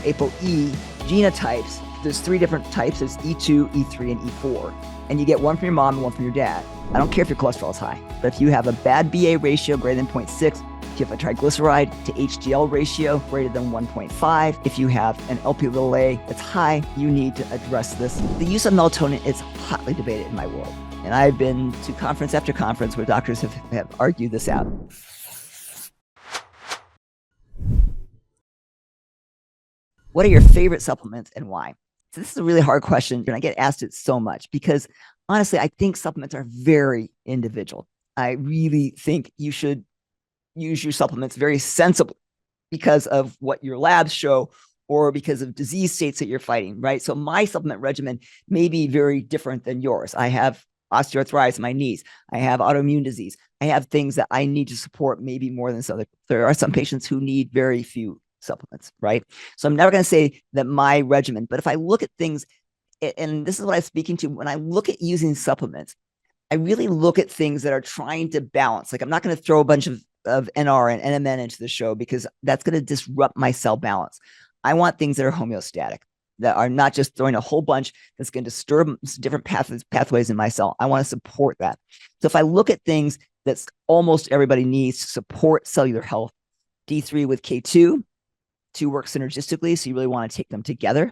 ApoE genotypes. There's 3 different types. There's E2, E3, and E4. And you get one from your mom and one from your dad. I don't care if your cholesterol is high, but if you have a bad BA ratio greater than 0.6, if you have a triglyceride to HDL ratio greater than 1.5, if you have an Lp(a) that's high, you need to address this. The use of melatonin is hotly debated in my world. And I've been to conference after conference where doctors have argued this out. What are your favorite supplements and why? So this is a really hard question, and I get asked it so much because honestly, I think supplements are very individual. I really think you should use your supplements very sensibly because of what your labs show or because of disease states that you're fighting, right? So my supplement regimen may be very different than yours. I have osteoarthritis in my knees. I have autoimmune disease. I have things that I need to support maybe more than some. There are some patients who need very few supplements, right? So I'm never going to say that my regimen, but if I look at things, and this is what I'm speaking to, when I look at using supplements, I really look at things that are trying to balance. Like I'm not going to throw a bunch of NR and NMN into the show because that's going to disrupt my cell balance. I want things that are homeostatic, that are not just throwing a whole bunch that's going to disturb different pathways in my cell. I want to support that. So if I look at things that almost everybody needs to support cellular health, D3 with K2, 2 work synergistically, so you really want to take them together.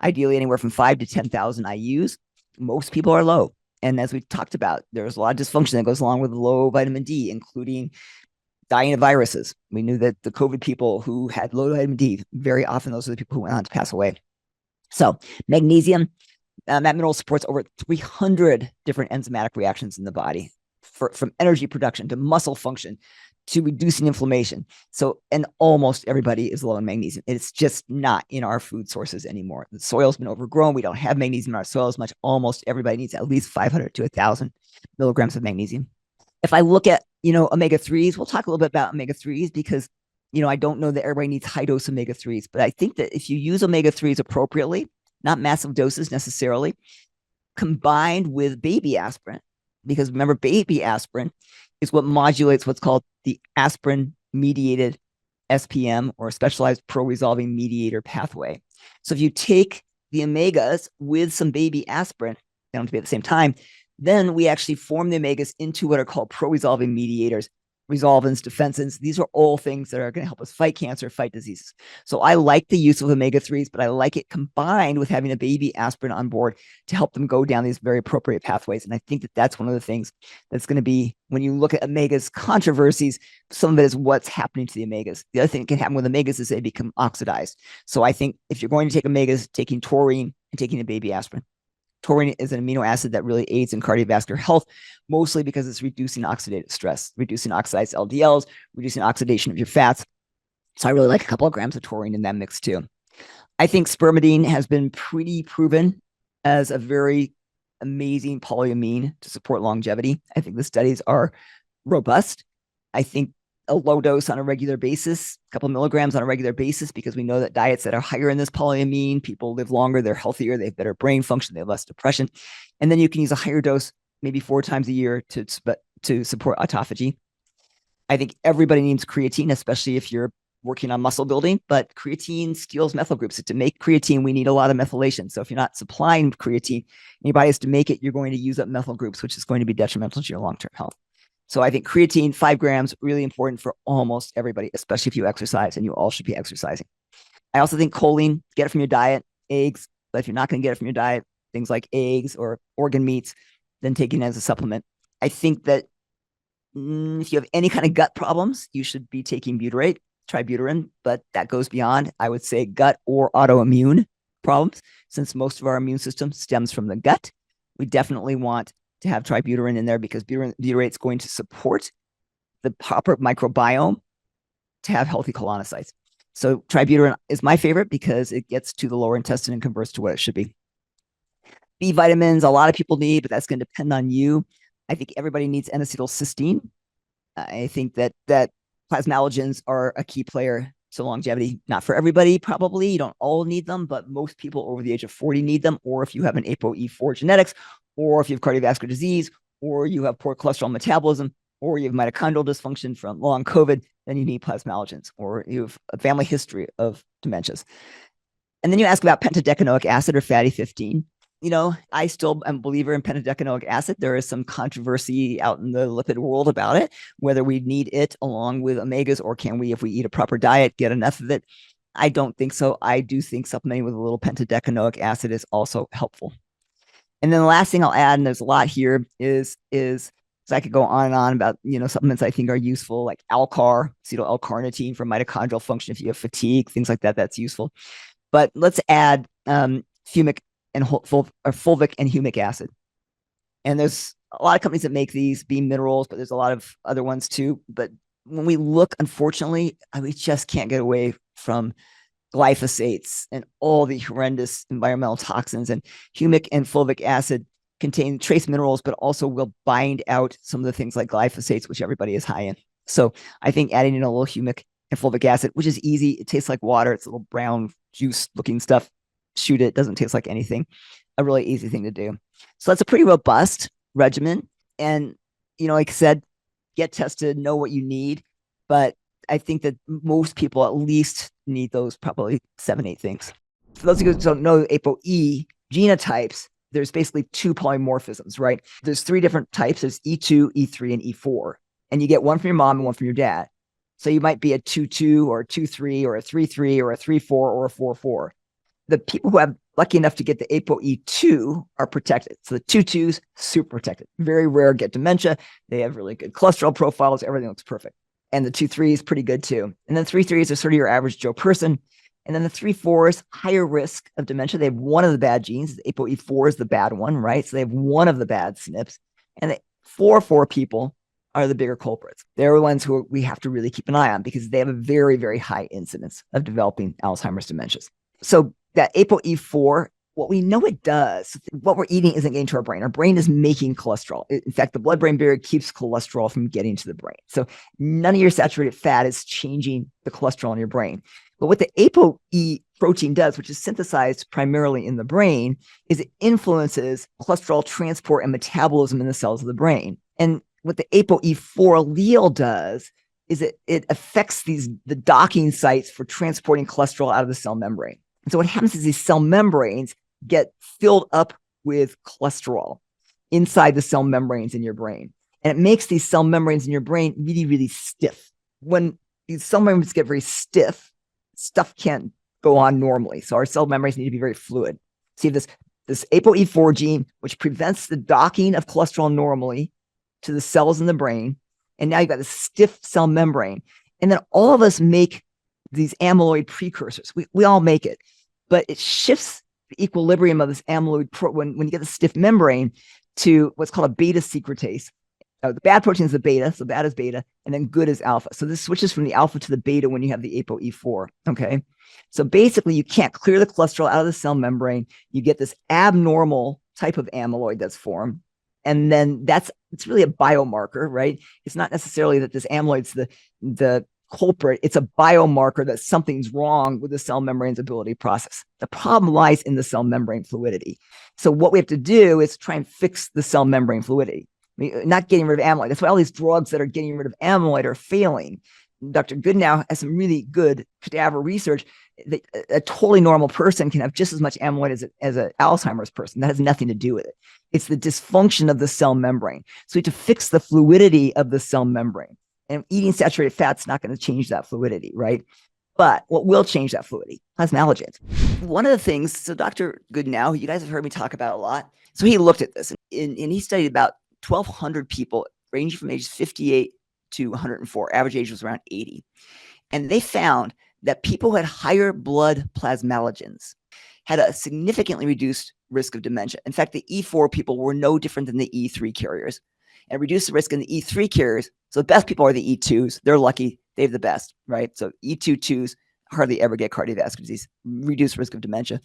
Ideally, anywhere from 5 to 10,000 IUs. Most people are low. And as we talked about, there's a lot of dysfunction that goes along with low vitamin D, including dying of viruses. We knew that the COVID people who had low vitamin D, very often those are the people who went on to pass away. So magnesium, that mineral supports over 300 different enzymatic reactions in the body, from energy production to muscle function to reducing inflammation. So, and almost everybody is low in magnesium. It's just not in our food sources anymore. The soil's been overgrown. We don't have magnesium in our soil as much. Almost everybody needs at least 500 to 1,000 milligrams of magnesium. If I look at, omega-3s, we'll talk a little bit about omega-3s because, I don't know that everybody needs high dose omega-3s, but I think that if you use omega-3s appropriately, not massive doses necessarily, combined with baby aspirin, because remember, baby aspirin is what modulates what's called the aspirin-mediated SPM, or specialized pro-resolving mediator pathway. So if you take the omegas with some baby aspirin, they don't have to be at the same time, then we actually form the omegas into what are called pro-resolving mediators, resolvins, defensins. These are all things that are going to help us fight cancer, fight diseases. So I like the use of omega-3s, but I like it combined with having a baby aspirin on board to help them go down these very appropriate pathways. And I think that that's one of the things that's going to be, when you look at omegas controversies, some of it is what's happening to the omegas. The other thing that can happen with omegas is they become oxidized. So I think if you're going to take omegas, taking taurine and taking a baby aspirin. Taurine is an amino acid that really aids in cardiovascular health, mostly because it's reducing oxidative stress, reducing oxidized LDLs, reducing oxidation of your fats. So I really like a couple of grams of taurine in that mix too. I think spermidine has been pretty proven as a very amazing polyamine to support longevity. I think the studies are robust. I think a low dose on a regular basis, a couple of milligrams on a regular basis, because we know that diets that are higher in this polyamine, people live longer, they're healthier, they have better brain function, they have less depression. And then you can use a higher dose, maybe 4 times a year to support autophagy. I think everybody needs creatine, especially if you're working on muscle building, but creatine steals methyl groups. To make creatine, we need a lot of methylation. So if you're not supplying creatine, anybody has to make it, you're going to use up methyl groups, which is going to be detrimental to your long-term health. So I think creatine, 5 grams, really important for almost everybody, especially if you exercise, and you all should be exercising. I also think choline, get it from your diet, eggs, but if you're not going to get it from your diet, things like eggs or organ meats, then taking it as a supplement. I think that if you have any kind of gut problems, you should be taking butyrate, tributyrin, but that goes beyond, I would say, gut or autoimmune problems. Since most of our immune system stems from the gut, we definitely want to have tributyrin in there because butyrate is going to support the proper microbiome to have healthy colonocytes. So tributyrin is my favorite because it gets to the lower intestine and converts to what it should be. B vitamins, a lot of people need, but that's going to depend on you. I think everybody needs N-acetylcysteine. I think that plasmalogens are a key player to longevity. Not for everybody, probably. You don't all need them, but most people over the age of 40 need them. Or if you have an ApoE4 genetics, or if you have cardiovascular disease, or you have poor cholesterol metabolism, or you have mitochondrial dysfunction from long COVID, then you need plasmalogens, or you have a family history of dementias. And then you ask about pentadecanoic acid or fatty 15. I still am a believer in pentadecanoic acid. There is some controversy out in the lipid world about it, whether we need it along with omegas, or can we, if we eat a proper diet, get enough of it? I don't think so. I do think supplementing with a little pentadecanoic acid is also helpful. And then the last thing I'll add, and there's a lot here, is so I could go on and on about supplements I think are useful, like Alcar, acetyl L-carnitine for mitochondrial function if you have fatigue, things like that. That's useful. But let's add fumic and fulvic and humic acid. And there's a lot of companies that make these, Beam Minerals, but there's a lot of other ones too. But when we look, unfortunately, we just can't get away from glyphosates and all the horrendous environmental toxins. And humic and fulvic acid contain trace minerals, but also will bind out some of the things like glyphosates, which everybody is high in. So I think adding in a little humic and fulvic acid, which is easy. It tastes like water. It's a little brown juice looking stuff. Shoot it. Doesn't taste like anything. A really easy thing to do. So that's a pretty robust regimen. And, like I said, get tested, know what you need. But I think that most people at least need those probably 7-8 things. For those of you who don't know ApoE genotypes, there's basically 2 polymorphisms, right? There's 3 different types. There's E2, E3, and E4. And you get one from your mom and one from your dad. So you might be a 2-2 or a 2-3 or a 3-3 or a 3-4 or a 4-4. The people who have lucky enough to get the ApoE2 are protected. So the 2-2s, super protected. Very rare get dementia. They have really good cholesterol profiles. Everything looks perfect. And the 2-3s, pretty good too. And then 3-3s are sort of your average Joe person. And then the 3-4s, higher risk of dementia. They have one of the bad genes. The ApoE4 is the bad one, right? So they have one of the bad SNPs. And the 4-4 people are the bigger culprits. They're the ones who we have to really keep an eye on because they have a very, very high incidence of developing Alzheimer's dementias. So that ApoE4, what we know it does, what we're eating isn't getting to our brain. Our brain is making cholesterol. In fact, the blood-brain barrier keeps cholesterol from getting to the brain. So none of your saturated fat is changing the cholesterol in your brain. But what the ApoE protein does, which is synthesized primarily in the brain, is it influences cholesterol transport and metabolism in the cells of the brain. And what the ApoE4 allele does is it affects the docking sites for transporting cholesterol out of the cell membrane. And so what happens is these cell membranes get filled up with cholesterol inside the cell membranes in your brain. And it makes these cell membranes in your brain really, really stiff. When these cell membranes get very stiff, stuff can't go on normally. So our cell membranes need to be very fluid. See this ApoE4 gene, which prevents the docking of cholesterol normally to the cells in the brain. And now you've got this stiff cell membrane. And then all of us make these amyloid precursors. We all make it. But it shifts the equilibrium of this amyloid when you get the stiff membrane to what's called a beta secretase. The bad protein is the beta, so bad is beta, and then good is alpha. So this switches from the alpha to the beta when you have the ApoE4, okay? So basically, you can't clear the cholesterol out of the cell membrane. You get this abnormal type of amyloid that's formed, and then it's really a biomarker, right? It's not necessarily that this amyloid's the culprit. It's a biomarker that something's wrong with the cell membrane's ability to process. The problem lies in the cell membrane fluidity. So what we have to do is try and fix the cell membrane fluidity. Not getting rid of amyloid. That's why all these drugs that are getting rid of amyloid are failing. Dr. Goodnow has some really good cadaver research that a totally normal person can have just as much amyloid as an Alzheimer's person. That has nothing to do with it. It's the dysfunction of the cell membrane. So we have to fix the fluidity of the cell membrane. And eating saturated fat's not going to change that fluidity, right? But what will change that fluidity? Plasma allergens. One of the things, so Dr. Goodnow, you guys have heard me talk about a lot. So he looked at this and he studied about 1,200 people ranging from ages 58 to 104. Average age was around 80. And they found that people who had higher blood plasmalogens had a significantly reduced risk of dementia. In fact, the E4 people were no different than the E3 carriers and reduced the risk in the E3 carriers. So the best people are the E2s. They're lucky. They have the best, right? So E2s hardly ever get cardiovascular disease, reduced risk of dementia.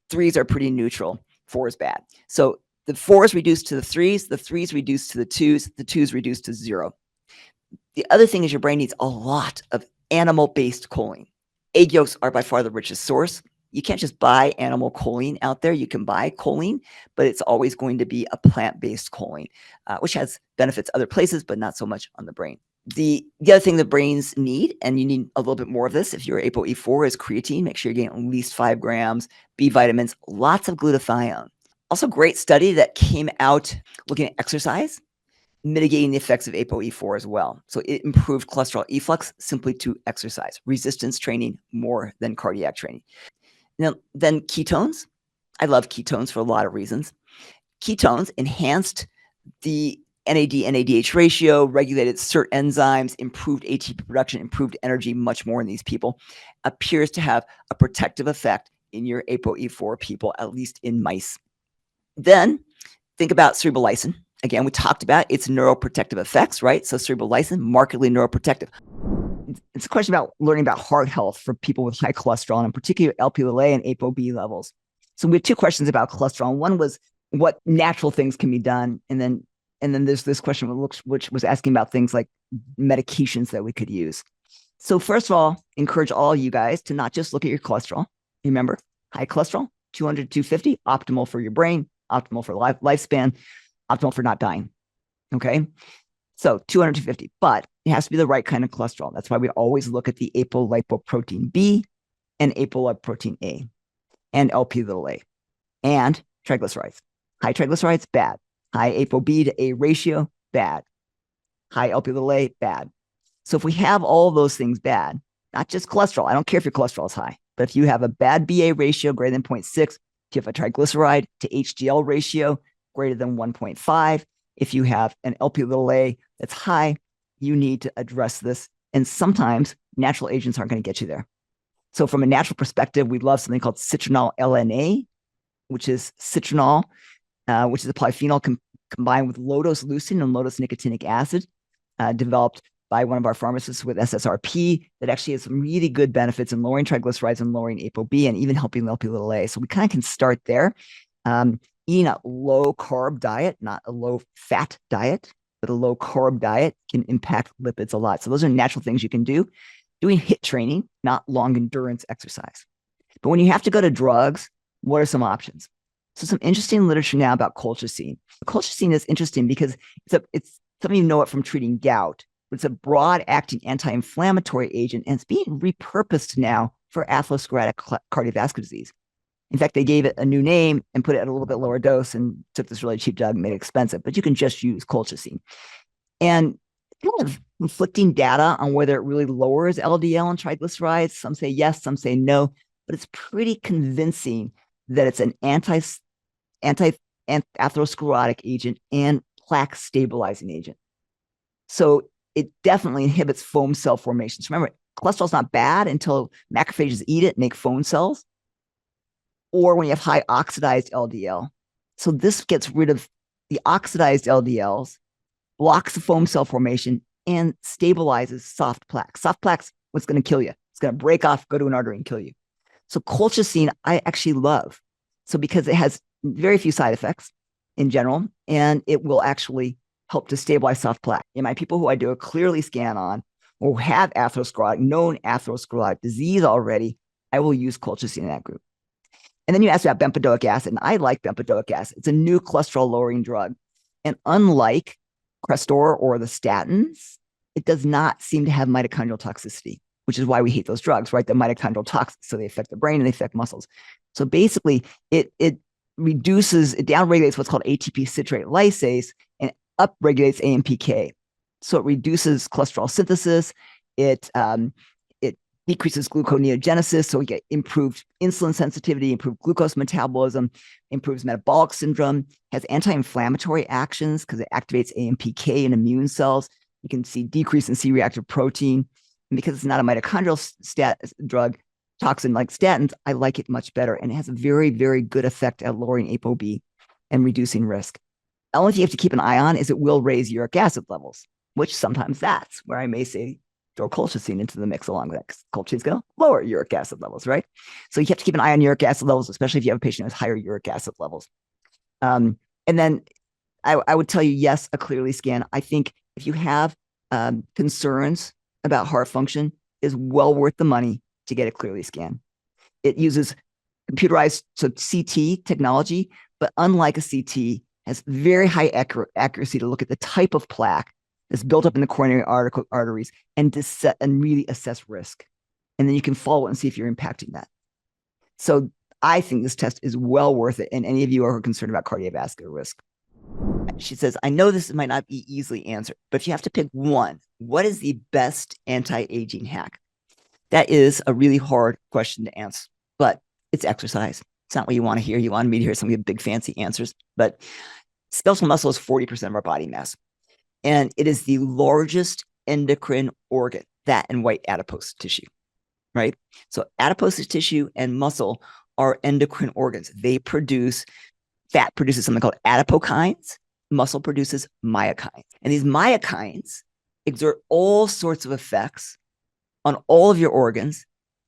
3s are pretty neutral. 4 is bad. So the 4s reduced to the 3s reduced to the 2s reduced to 0. The other thing is your brain needs a lot of animal-based choline. Egg yolks are by far the richest source. You can't just buy animal choline out there. You can buy choline, but it's always going to be a plant-based choline, which has benefits other places, but not so much on the brain. The other thing the brains need, and you need a little bit more of this if you're ApoE4, is creatine. Make sure you're getting at least 5 grams, B vitamins, lots of glutathione. Also, great study that came out looking at exercise, mitigating the effects of ApoE4 as well. So it improved cholesterol efflux simply to exercise, resistance training more than cardiac training. Now, then ketones. I love ketones for a lot of reasons. Ketones enhanced the NAD/NADH ratio, regulated certain enzymes, improved ATP production, improved energy much more in these people, appears to have a protective effect in your ApoE4 people, at least in mice. Then think about cerebral lysin. Again, we talked about its neuroprotective effects, right? So cerebral lysin, markedly neuroprotective. It's a question about learning about heart health for people with high cholesterol, and in particular Lp(a) and ApoB levels. So we had 2 questions about cholesterol. One was what natural things can be done, and then there's this question which was asking about things like medications that we could use. So first of all, encourage all you guys to not just look at your cholesterol. Remember, high cholesterol, 200 to 250, optimal for your brain, optimal for lifespan, optimal for not dying. Okay. So 200 to 250, but it has to be the right kind of cholesterol. That's why we always look at the apolipoprotein B and apolipoprotein A and Lp(a) and triglycerides. High triglycerides, bad. High ApoB to A ratio, bad. High Lp(a), bad. So if we have all those things bad, not just cholesterol, I don't care if your cholesterol is high, but if you have a bad BA ratio greater than 0.6, if you have a triglyceride to HDL ratio greater than 1.5, if you have an Lp(a) that's high, you need to address this. And sometimes natural agents aren't going to get you there. So from a natural perspective, we love something called citronal LNA, which is citronal, which is a polyphenol combined with low-dose leucine and low-dose nicotinic acid, developed by one of our pharmacists with SSRP, that actually has some really good benefits in lowering triglycerides and lowering ApoB and even helping Lp(a). So we kind of can start there. Eating a low-carb diet, not a low-fat diet, but a low-carb diet can impact lipids a lot. So those are natural things you can do. Doing HIIT training, not long-endurance exercise. But when you have to go to drugs, what are some options? So some interesting literature now about colchicine. Colchicine is interesting because it's some of you know it from treating gout, but it's a broad-acting anti-inflammatory agent, and it's being repurposed now for atherosclerotic cardiovascular disease. In fact, they gave it a new name and put it at a little bit lower dose and took this really cheap drug and made it expensive, but you can just use colchicine. And kind of conflicting data on whether it really lowers LDL and triglycerides. Some say yes, some say no, but it's pretty convincing that it's an anti-atherosclerotic agent and plaque stabilizing agent. So it definitely inhibits foam cell formation. So remember, cholesterol's not bad until macrophages eat it, make foam cells, or when you have high oxidized LDL. So this gets rid of the oxidized LDLs, blocks the foam cell formation, and stabilizes soft plaque. Soft plaque's what's going to kill you. It's going to break off, go to an artery and kill you. So colchicine, I actually love. So because it has very few side effects in general, and it will actually help to stabilize soft plaque. In my people who I do a clearly scan on or have known atherosclerotic disease already, I will use colchicine in that group. And then you asked about bempedoic acid, and I like bempedoic acid. It's a new cholesterol-lowering drug. And unlike Crestor or the statins, it does not seem to have mitochondrial toxicity, which is why we hate those drugs, right? The mitochondrial toxins, so they affect the brain and they affect muscles. So basically, it downregulates what's called ATP citrate lysase and upregulates AMPK. So it reduces cholesterol synthesis. It decreases gluconeogenesis, so we get improved insulin sensitivity, improved glucose metabolism, improves metabolic syndrome, has anti-inflammatory actions because it activates AMPK in immune cells. You can see decrease in C-reactive protein. And because it's not a mitochondrial drug, toxin like statins, I like it much better. And it has a very, very good effect at lowering ApoB and reducing risk. The only thing you have to keep an eye on is it will raise uric acid levels, which sometimes that's where I may say, throw colchicine into the mix along with that, because colchicine's going to lower uric acid levels, right? So you have to keep an eye on uric acid levels, especially if you have a patient who has higher uric acid levels. And then I would tell you, yes, a clearly scan. I think if you have concerns about heart function, is well worth the money to get a clearly scan. It uses computerized, so CT technology, but unlike a CT, has very high accuracy to look at the type of plaque, that's built up in the coronary arteries and really assess risk. And then you can follow it and see if you're impacting that. So I think this test is well worth it. And any of you who are concerned about cardiovascular risk. She says, I know this might not be easily answered, but if you have to pick one, what is the best anti-aging hack? That is a really hard question to answer, but it's exercise. It's not what you want to hear. You want me to hear some big fancy answers, but skeletal muscle is 40% of our body mass. And it is the largest endocrine organ, that and white adipose tissue, right? So adipose tissue and muscle are endocrine organs. They produce, fat produces something called adipokines, muscle produces myokines. And these myokines exert all sorts of effects on all of your organs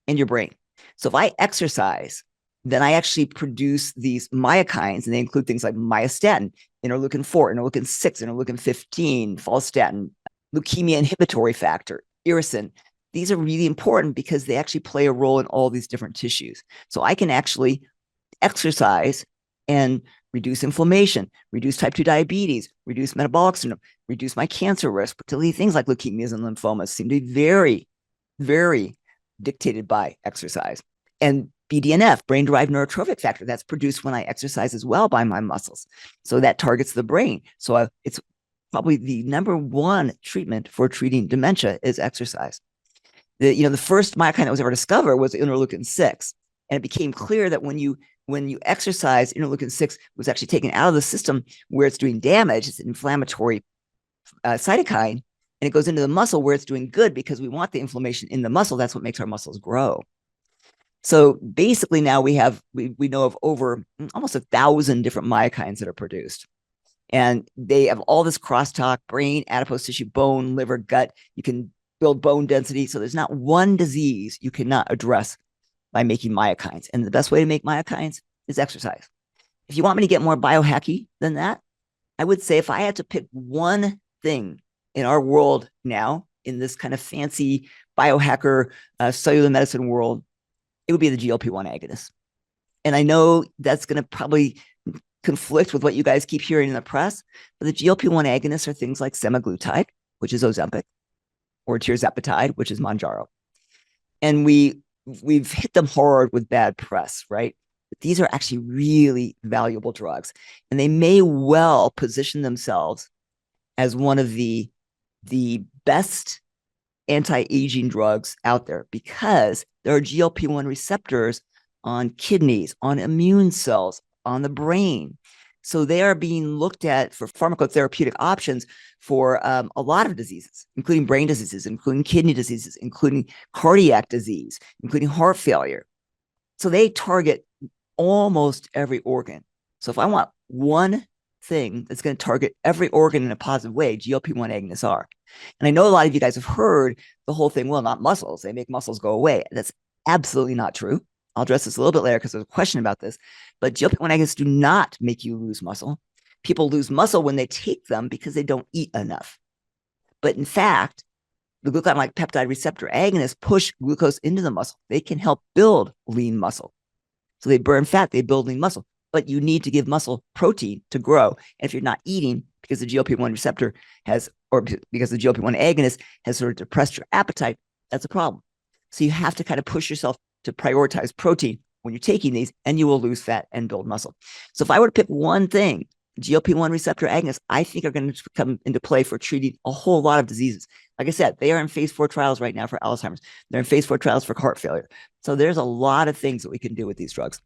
and your brain. So if I exercise, then I actually produce these myokines, and they include things like myostatin, interleukin 4, interleukin 6, interleukin 15, follistatin, leukemia inhibitory factor, irisin. These are really important because they actually play a role in all these different tissues. So I can actually exercise and reduce inflammation, reduce type 2 diabetes, reduce metabolic syndrome, reduce my cancer risk, particularly things like leukemias and lymphomas seem to be very, very dictated by exercise. And BDNF, brain-derived neurotrophic factor, that's produced when I exercise as well by my muscles. So that targets the brain. So it's probably the number one treatment for treating dementia is exercise. The first myokine that was ever discovered was interleukin 6. And it became clear that when you exercise, interleukin 6 was actually taken out of the system where it's doing damage. It's an inflammatory cytokine, and it goes into the muscle where it's doing good because we want the inflammation in the muscle. That's what makes our muscles grow. So basically now we know of over almost 1,000 different myokines that are produced. And they have all this crosstalk: brain, adipose tissue, bone, liver, gut. You can build bone density. So there's not one disease you cannot address by making myokines. And the best way to make myokines is exercise. If you want me to get more biohacky than that, I would say if I had to pick one thing in our world now, in this kind of fancy biohacker cellular medicine world, it would be the GLP-1 agonist. And I know that's going to probably conflict with what you guys keep hearing in the press, but the GLP-1 agonists are things like semaglutide, which is Ozempic, or tirzepatide, which is Mounjaro. And we've hit them hard with bad press, right? But these are actually really valuable drugs, and they may well position themselves as one of the best anti-aging drugs out there because there are GLP-1 receptors on kidneys, on immune cells, on the brain. So they are being looked at for pharmacotherapeutic options for a lot of diseases, including brain diseases, including kidney diseases, including cardiac disease, including heart failure. So they target almost every organ. So if I want one thing that's going to target every organ in a positive way, GLP-1 agonists are. And I know a lot of you guys have heard the whole thing, well, not muscles. They make muscles go away. That's absolutely not true. I'll address this a little bit later because there's a question about this. But GLP-1 agonists do not make you lose muscle. People lose muscle when they take them because they don't eat enough. But in fact, the glucagon-like peptide receptor agonists push glucose into the muscle. They can help build lean muscle. So they burn fat, they build lean muscle. But you need to give muscle protein to grow. And if you're not eating because the GLP-1 receptor has, or because the GLP-1 agonist has sort of depressed your appetite, that's a problem. So you have to kind of push yourself to prioritize protein when you're taking these, and you will lose fat and build muscle. So if I were to pick one thing, GLP-1 receptor agonists, I think are going to come into play for treating a whole lot of diseases. Like I said, they are in phase 4 trials right now for Alzheimer's. They're in phase 4 trials for heart failure. So there's a lot of things that we can do with these drugs.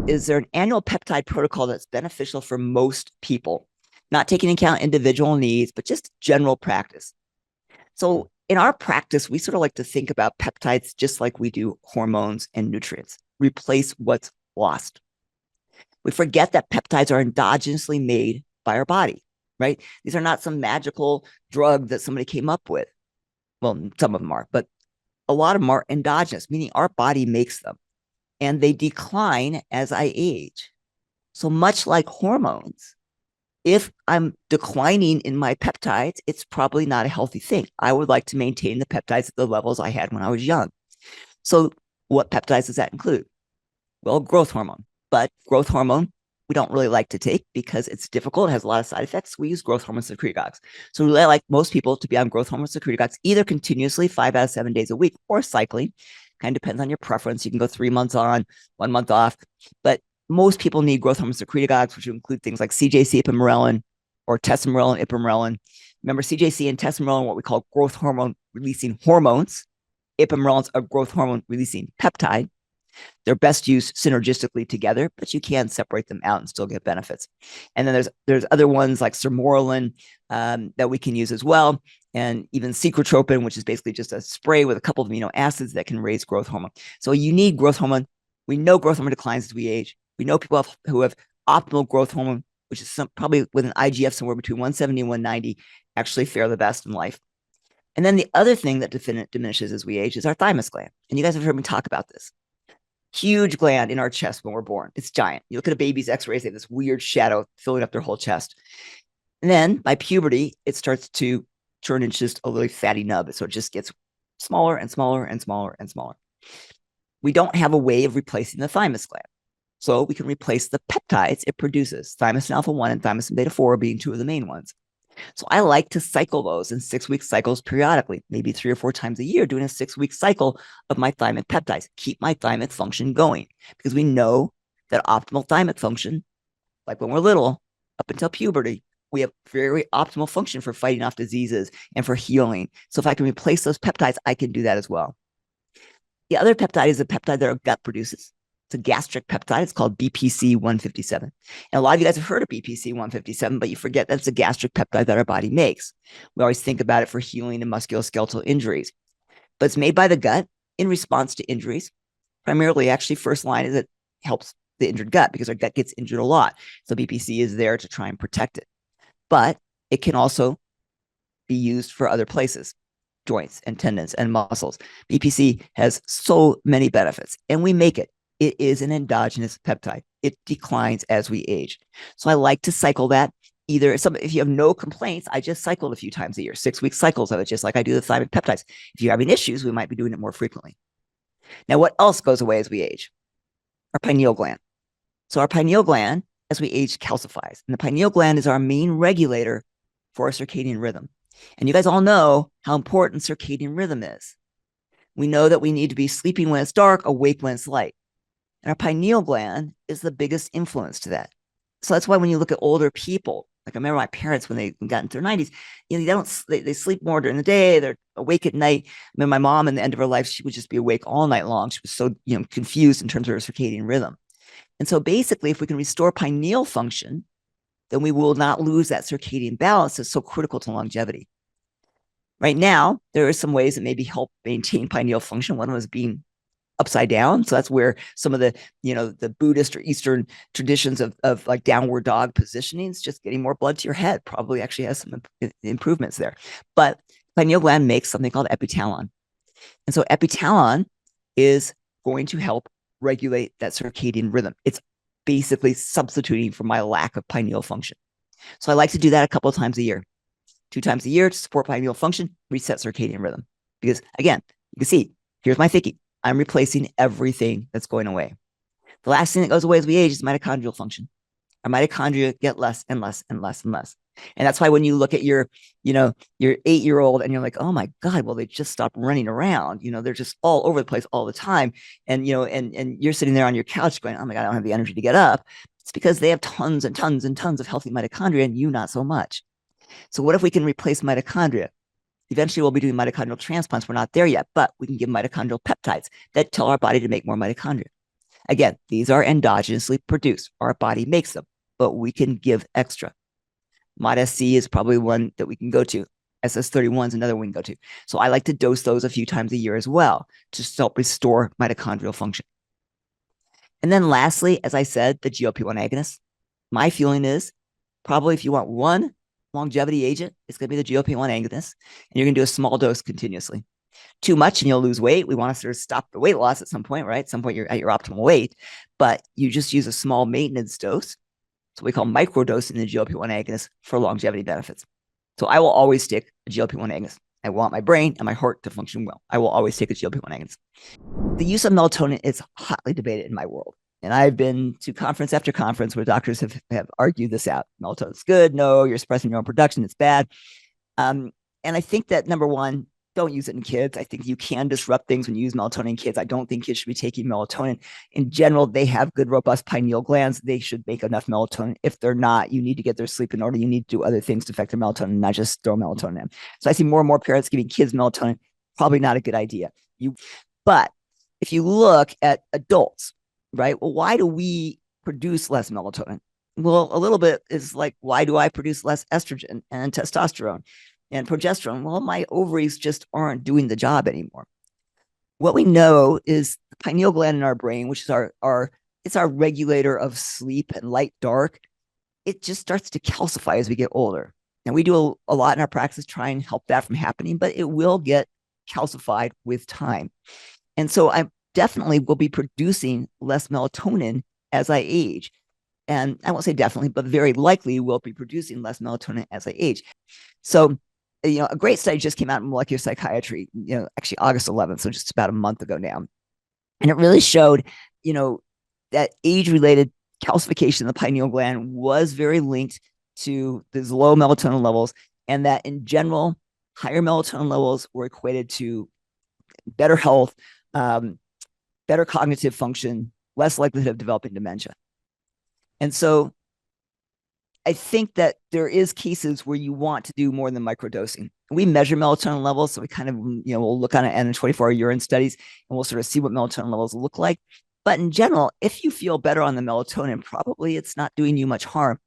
Is there an annual peptide protocol that's beneficial for most people, not taking into account individual needs, but just general practice? So in our practice, we sort of like to think about peptides just like we do hormones and nutrients, replace what's lost. We forget that peptides are endogenously made by our body, right? These are not some magical drug that somebody came up with. Well, some of them are, but a lot of them are endogenous, meaning our body makes them, and they decline as I age. So much like hormones, if I'm declining in my peptides, it's probably not a healthy thing. I would like to maintain the peptides at the levels I had when I was young. So what peptides does that include? Well, growth hormone. But growth hormone, we don't really like to take because it's difficult. It has a lot of side effects. We use growth hormone secretagogues. So we like most people to be on growth hormone secretagogues either continuously 5 out of 7 days a week or cycling. Kind of depends on your preference. You can go 3 months on, 1 month off. But most people need growth hormone secretagogues, which include things like CJC, ipamorelin, or tesamorelin, ipamorelin. Remember, CJC and tesamorelin are what we call growth hormone releasing hormones. Ipamorelin is a growth hormone releasing peptide. They're best used synergistically together, but you can separate them out and still get benefits. And then there's other ones like sermorelin that we can use as well, and even secretropin, which is basically just a spray with a couple of amino acids that can raise growth hormone. So you need growth hormone. We know growth hormone declines as we age. We know people who have optimal growth hormone, which is probably with an IGF somewhere between 170 and 190, actually fare the best in life. And then the other thing that diminishes as we age is our thymus gland. And you guys have heard me talk about this. Huge gland in our chest when we're born. It's giant. You look at a baby's x-rays, they have this weird shadow filling up their whole chest. And then by puberty, it starts to turn into just a really fatty nub. So it just gets smaller and smaller and smaller and smaller. We don't have a way of replacing the thymus gland. So we can replace the peptides it produces, thymosin alpha-1 and thymosin beta-4 being two of the main ones. So I like to cycle those in 6-week cycles periodically, maybe 3 or 4 times a year, doing a 6-week cycle of my thymic peptides, keep my thymic function going, because we know that optimal thymic function, like when we're little, up until puberty, we have very optimal function for fighting off diseases and for healing. So if I can replace those peptides, I can do that as well. The other peptide is a peptide that our gut produces. It's a gastric peptide. It's called BPC 157. And a lot of you guys have heard of BPC 157, but you forget that it's a gastric peptide that our body makes. We always think about it for healing and musculoskeletal injuries, but it's made by the gut in response to injuries. Primarily, actually, first line is it helps the injured gut because our gut gets injured a lot. So BPC is there to try and protect it. But it can also be used for other places, joints and tendons and muscles. BPC has so many benefits, and we make it. It is an endogenous peptide. It declines as we age. So I like to cycle that. Either if you have no complaints, I just cycle it a few times a year, 6-week cycles of it, just like I do the thymic peptides. If you're having issues, we might be doing it more frequently. Now, what else goes away as we age? Our pineal gland. So our pineal gland, as we age, calcifies. And the pineal gland is our main regulator for our circadian rhythm. And you guys all know how important circadian rhythm is. We know that we need to be sleeping when it's dark, awake when it's light. And our pineal gland is the biggest influence to that. So that's why when you look at older people, like I remember my parents when they got into their 90s, they sleep more during the day, they're awake at night. I mean, my mom in the end of her life, she would just be awake all night long. She was so confused in terms of her circadian rhythm. And so basically, if we can restore pineal function, then we will not lose that circadian balance that's so critical to longevity. Right now, there are some ways that maybe help maintain pineal function. One was being upside down. So that's where some of the Buddhist or Eastern traditions of like downward dog positioning is just getting more blood to your head, probably actually has some improvements there. But pineal gland makes something called epitalon. And so epitalon is going to help regulate that circadian rhythm. It's basically substituting for my lack of pineal function. So I like to do that a couple of times a year, 2 times a year to support pineal function, reset circadian rhythm. Because again, you can see, here's my thinking. I'm replacing everything that's going away. The last thing that goes away as we age is mitochondrial function. Our mitochondria get less and less and less and less. And that's why when you look at your 8-year-old and you're like, oh my God, well, they just stopped running around. They're just all over the place all the time. And, and you're sitting there on your couch going, oh my God, I don't have the energy to get up. It's because they have tons and tons and tons of healthy mitochondria and you not so much. So what if we can replace mitochondria? Eventually, we'll be doing mitochondrial transplants. We're not there yet, but we can give mitochondrial peptides that tell our body to make more mitochondria. Again, these are endogenously produced. Our body makes them, but we can give extra. ModSC is probably one that we can go to. SS31 is another one we can go to. So I like to dose those a few times a year as well to help restore mitochondrial function. And then lastly, as I said, the GLP-1 agonist. My feeling is probably if you want one longevity agent, it's going to be the GLP-1 agonist, and you're going to do a small dose continuously. Too much and you'll lose weight. We want to sort of stop the weight loss at some point, right? At some point you're at your optimal weight, but you just use a small maintenance dose. So we call microdosing the GLP-1 agonist for longevity benefits. So I will always take a GLP-1 agonist. I want my brain and my heart to function well. I will always take a GLP-1 agonist. The use of melatonin is hotly debated in my world. And I've been to conference after conference where doctors have argued this out. Melatonin's good. No, you're suppressing your own production. It's bad. And I think that number one, don't use it in kids. I think you can disrupt things when you use melatonin in kids. I don't think kids should be taking melatonin. In general, they have good, robust pineal glands. They should make enough melatonin. If they're not, you need to get their sleep in order. You need to do other things to affect their melatonin, not just throw melatonin in. So I see more and more parents giving kids melatonin. Probably not a good idea. But if you look at adults, right? Well, why do we produce less melatonin? Well, a little bit is like, why do I produce less estrogen and testosterone and progesterone? Well, my ovaries just aren't doing the job anymore. What we know is the pineal gland in our brain, which is it's our regulator of sleep and light dark. It just starts to calcify as we get older. And we do a lot in our practice try and help that from happening, but it will get calcified with time. And so I definitely will be producing less melatonin as I age. And I won't say definitely, but very likely will be producing less melatonin as I age. So, a great study just came out in molecular psychiatry, actually August 11th, so just about a month ago now. And it really showed, that age-related calcification of the pineal gland was very linked to these low melatonin levels, and that in general, higher melatonin levels were equated to better health, better cognitive function, less likelihood of developing dementia. And so I think that there is cases where you want to do more than microdosing. We measure melatonin levels, so we kind of, we'll look on it in 24-hour urine studies, and we'll sort of see what melatonin levels look like. But in general, if you feel better on the melatonin, probably it's not doing you much harm.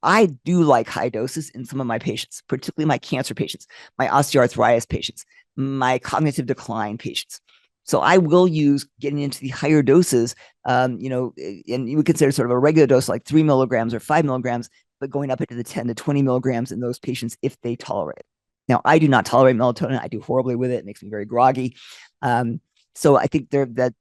I do like high doses in some of my patients, particularly my cancer patients, my osteoarthritis patients, my cognitive decline patients. So I will use getting into the higher doses, and you would consider sort of a regular dose like 3 milligrams or 5 milligrams, but going up into the 10 to 20 milligrams in those patients if they tolerate it. Now, I do not tolerate melatonin. I do horribly with it. It makes me very groggy. So I think that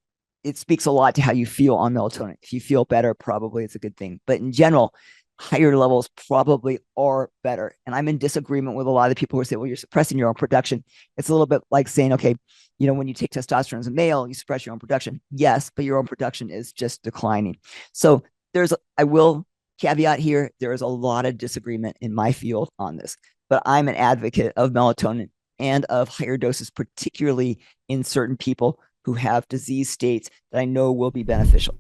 it speaks a lot to how you feel on melatonin. If you feel better, probably it's a good thing. But in general, higher levels probably are better. And I'm in disagreement with a lot of the people who say, well, you're suppressing your own production. It's a little bit like saying, okay, when you take testosterone as a male, you suppress your own production. Yes, but your own production is just declining. So I will caveat here, there is a lot of disagreement in my field on this, but I'm an advocate of melatonin and of higher doses, particularly in certain people who have disease states that I know will be beneficial.